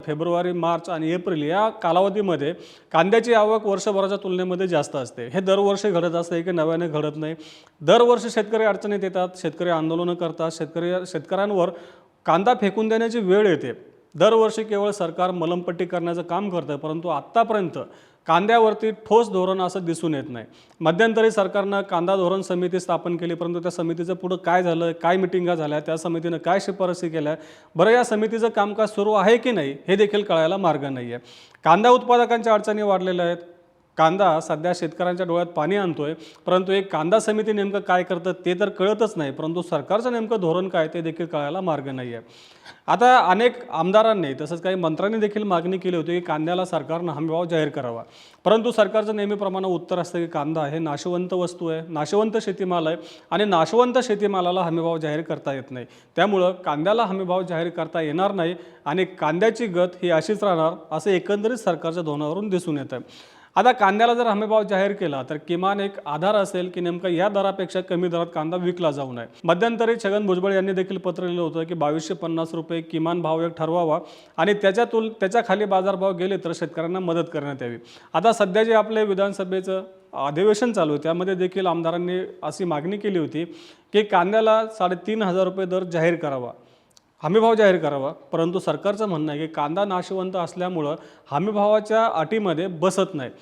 February, March आणि April या कालावधीमध्ये कांद्याची आवक वर्षभराच्या तुलनेमध्ये जास्त असते। हे दरवर्षी घडत असते की नव्याने घडत नाही। दरवर्षी शेतकरी अडचणीत येतात, शेतकरी आंदोलनं करतात, शेतकऱ्यांवर कांदा फेकून देण्याची वेळ येते। दरवर्षी केवळ सरकार मलमपट्टी करण्याचं काम करतं, परंतु आत्तापर्यंत कांद्यावरती ठोस धोरण असं दिसून येत नाही। मध्यंतरी सरकारनं कांदा धोरण समिती स्थापन केली, परंतु त्या समितीचं पुढे काय झालं, काय मिटिंगा झाल्या, त्या समितीनं काय शिफारसी केल्या, बरं या समितीचं कामकाज सुरू आहे की नाही हे देखील कळायला मार्ग नाही आहे। कांदा उत्पादकांच्या अडचणी वाढलेल्या आहेत। कांदा सध्या शेतकऱ्यांच्या डोळ्यात पाणी आणतोय, परंतु एक कांदा समिती नेमकं काय करतं ते तर कळतच नाही, परंतु सरकारचं नेमकं धोरण काय ते देखील कळायला मार्ग नाही आहे। आता अनेक आमदारांनी तसंच काही मंत्र्यांनी देखील मागणी केली होती की कांद्याला सरकारनं हमीभाव जाहीर करावा, परंतु सरकारचं नेहमीप्रमाणे उत्तर असतं की कांदा हे नाशवंत वस्तू आहे, नाशवंत शेतीमाल आहे आणि नाशवंत शेतीमालाला हमीभाव जाहीर करता येत नाही। त्यामुळं कांद्याला हमीभाव जाहीर करता येणार नाही आणि कांद्याची गत ही अशीच राहणार असं एकंदरीत सरकारच्या धोरणावरून दिसून येतं। आता कांद्याला जर हमीभाव जाहीर केला तर किमान एक आधार असेल की नेमका या दरापेक्षा कमी दरात कांदा विकला जाऊ नये। मध्यंतरी छगन भुजबळ यांनी देखील पत्र लिहिलं होतं की 2250 रुपये किमान भाव एक ठरवावा आणि त्याच्या खाली बाजारभाव गेले तर शेतकऱ्यांना मदत करण्यात यावी। आता सध्या जे आपले विधानसभेचं अधिवेशन चालू आहे त्यामध्ये देखील आमदारांनी अशी मागणी केली होती की कांद्याला 3500 रुपये दर जाहीर करावा, हमीभाव जाहीर करावा, परंतु सरकारचं म्हणणं आहे की कांदा नाशवंत असल्यामुळं हमीभावाच्या अटीमध्ये बसत नाही।